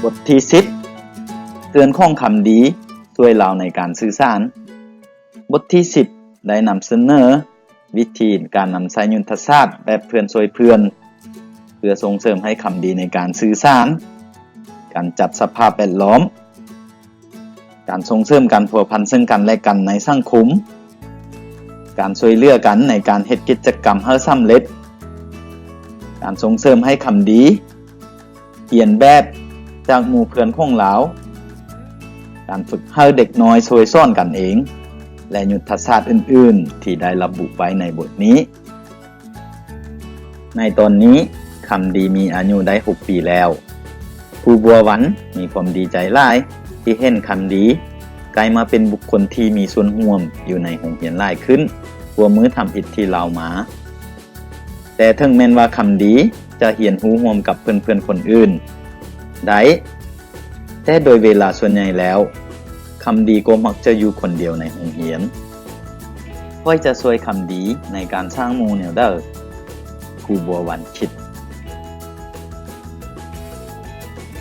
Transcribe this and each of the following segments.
บทที่10เตือนข้องคำดีช่วยเราในการสื่อสารบทที่10ได้นำเสนอวิธีการนำใช้ยุทธศาสตร์แบบเพื่อนช่วยเพื่อนเพื่อส่งเสริมให้คำดีในการสื่อสารการจัดสภาพแวดล้อมการส่งเสริมการพัวพันซึ่งกันและกันในสังคมการช่วยเหลือกันในการเฮ็ดกิจกรรมให้สำเร็จการส่งเสริมให้คำดีเขียนแบบจากหมู่เพื่อนของเราการฝึกให้เด็กน้อยช่วยสอนกันเองและยุทธศาสตร์อื่นๆที่ได้ระบุไว้ในบทนี้ในตอนนี้คำดีมีอายุได้6ปีแล้วครูบัวหวันมีความดีใจหลายที่เห็นคำดีกลายมาเป็นบุคคลที่มีส่วนร่วมอยู่ในโรงเรียนหลายขึ้นกว่ามือทำอิฐที่เรามาแต่ถึงแม้ว่าคำดีจะเรียนรู้ร่วมกับเพื่อนๆคนอื่นได้แต่โดยเวลาส่วนใหญ่แล้วคำดีก็มักจะอยู่คนเดียวในโรงเรียนค่อยจะช่วยคำดีในการสร้างหมู่แนวเด้อครูบัวหวันคิด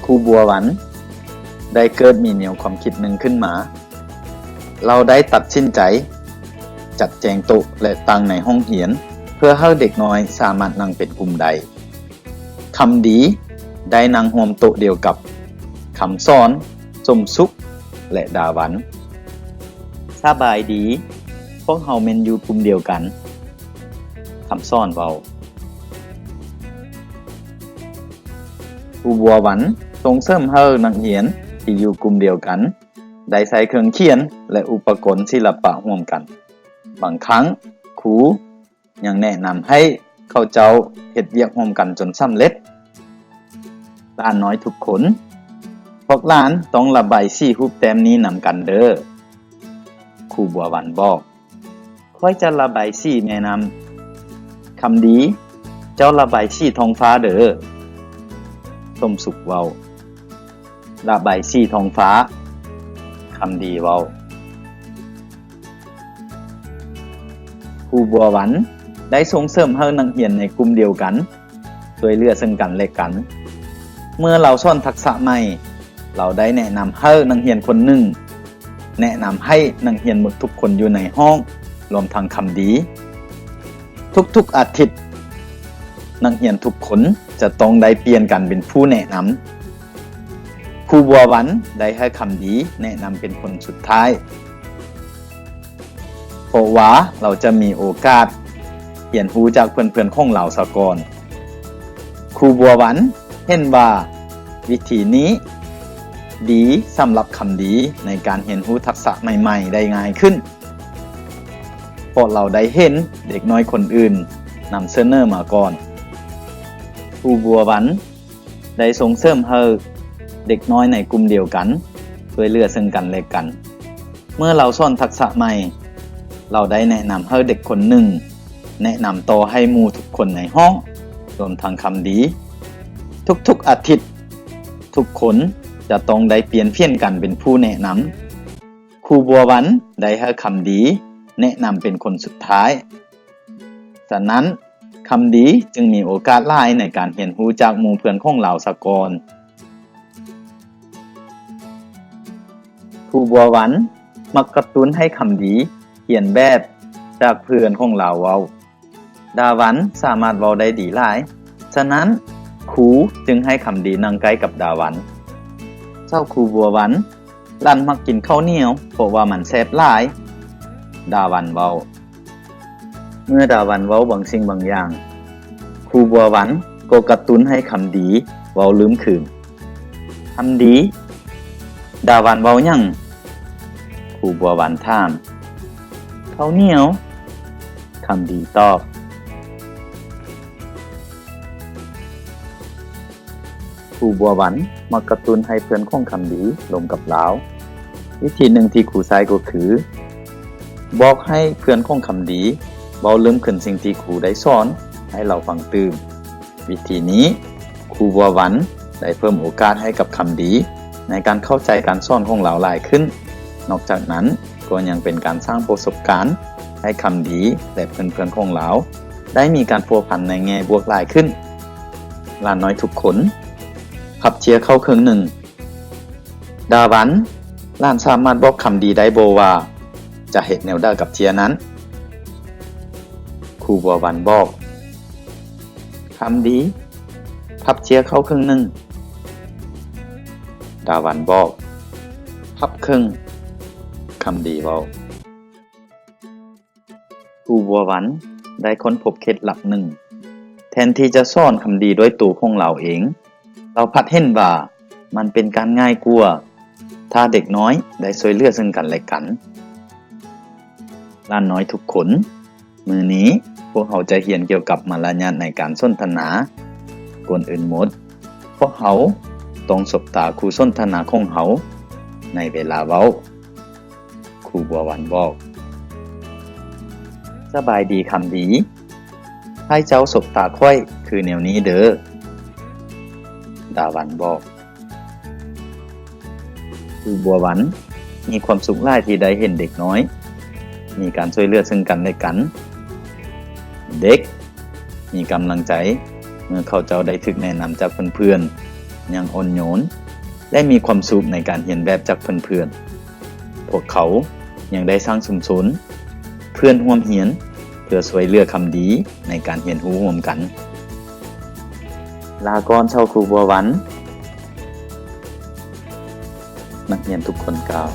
ครูบัวหวันได้เกิดมีแนวความคิดหนึ่งขึ้นมาเราได้ตัดสินใจจัดแจงโต๊ะและตั้งในห้องเรียนเพื่อให้เด็กน้อยสามารถนั่งเป็นกลุ่มใดคำดีได้นั่งร่วมโต๊ะเดียวกับคำสอนสมสุขและดาหวันสบายดีพวกเฮาแม่นอยู่กลุ่มเดียวกันคำสอนเว้าครูบัวหวันส่งเสริมให้นักเรียนที่อยู่กลุ่มเดียวกันได้ใช้เครื่องเขียนและอุปกรณ์ศิลปะร่วมกันบางครั้งครูยังแนะนำให้เขาเจ้าเฮ็ดเวียกร่วมกันจนสำเร็จหลานน้อยทุกคนพวกหลานต้องระบายสีรูปแต้มนี้นำกันเด้อครูบัวหวันบอกค่อยจะระบายสีแนะนำคำดีเจ้าระบายสีท้องฟ้าเด้อสมสุขเว้าระบายสีท้องฟ้าคำดีเว้าครูบัวหวันได้ส่งเสริมให้นักเรียนในกลุ่มเดียวกันช่วยเหลือซึ่งกันและกันเมื่อเราสอนทักษะใหม่เราได้แนะนำให้นักเรียนคนหนึ่งแนะนำให้นักเรียนหมดทุกคนอยู่ในห้องรวมทั้งคำดีทุกๆอาทิตย์นักเรียนทุกคนจะต้องได้เปลี่ยนกันเป็นผู้แนะนำครูบัวหวันได้ให้คำดีแนะนำเป็นคนสุดท้ายเพราะว่าเราจะมีโอกาสเรียนรู้จากเพื่อนๆของเราซะก่อนครูบัวหวันเห็นว่าวิธีนี้ดีสำหรับคำดีในการเรียนรู้ทักษะใหม่ๆได้ง่ายขึ้นเพราะเราได้เห็นเด็กน้อยคนอื่นนำเสนอมาก่อนครูบัวหวันได้ส่งเสริมให้เด็กน้อยในกลุ่มเดียวกันช่วยเหลือซึ่งกันและกันเมื่อเราสอนทักษะใหม่เราได้แนะนำให้เด็กคนหนึ่งแนะนำต่อให้หมู่ทุกคนในห้องรวมทั้งคำดีทุกๆอาทิตย์ทุกคนจะต้องได้เปลี่ยนเพี้ยนกันเป็นผู้แนะนำครูบัวหวันได้ให้คำดีแนะนำเป็นคนสุดท้ายฉะนั้นคำดีจึงมีโอกาสหลายในการเรียนรู้จากหมู่เพื่อนของเราซะก่อนครูบัวหวันมักกระตุ้นให้คำดีเขียนแบบจากเพื่อนของเราเว้าดาหวันสามารถเว้าได้ดีหลายฉะนั้นครูจึงให้คำดีนั่งใกล้กับดาหวันเจ้าครูบัวหวันลั่นมักกินข้าวเหนียวเพราะว่ามันแซ่บหลายดาหวันเว้าเมื่อดาหวันเว้าบางสิ่งบางอย่างครูบัวหวันก็กระตุ้นให้คำดีเว้าลืมคืนคำดีดาหวันเว้าหยังครูบัวหวันถามข้าวเหนียวคำดีตอบครูบัวหวันมักกระตุ้นให้เพื่อนของคำดีลงกับลาววิธีหนึ่งที่ครูใช้ก็คือบอกให้เพื่อนของคำดีเว้าลืมขึ้นสิ่งที่ครูได้สอนให้เราฟังตื่นวิธีนี้ครูบัวหวันได้เพิ่มโอกาสให้กับคำดีในการเข้าใจการสอนของเราหลายขึ้นนอกจากนั้นก็ยังเป็นการสร้างประสบการณ์ให้คำดีและเพื่อนๆของเราได้มีการพัวพันในแง่บวกหลายขึ้นหลานน้อยทุกคน ขับเชียร์เข้าครึ่งหนึ่ง ดาวันล้านสามารถบอกคำดีได้บ่ว่าจะเฮ็ดแนวใดกับเจียนั้นครูบัววันบอกคำดีพับเจียเข้าครึ่งหนึ่งดาวันบอกพับครึ่งคำดีเว้าครูบัววันได้ค้นพบเคล็ดลับหนึ่งแทนที่จะซ่อนคำดีด้วยตัวของเราเองเราพัดเห็นว่ามันเป็นการง่ายกว่าถ้าเด็กน้อยได้ช่วยเหลือซึ่งกันและกันล้านน้อยทุกคนมื้อนี้พวกเขาจะเรียนเกี่ยวกับมารยาทในการสนทนาก่อนอื่นหมดพวกเขาต้องสบตาคู่สนทนาของเขาในเวลาเว้าครูบัววันบอกสบายดีคำดีให้เจ้าสบตาค่อยคือแนวนี้เด้อดาวันบอกครูบัววันมีความสุขหลายที่ได้เห็นเด็กน้อยมีการช่วยเหลือซึ่งกันและกันเด็กมีกำลังใจเมื่อเขาเจ้าได้ถึกแนะนำจากเพื่อนๆอย่างอ่อนโยนและมีความสุขในการเรียนแบบจากเพื่อนๆพวกเขายังได้สร้างชุมชนเพื่อนร่วมเรียนเพื่อช่วยเหลือคำดีในการเรียนรู้ร่วมกันลาก่อนเช้าครูบัววันนักเรียนทุกคนกล่าว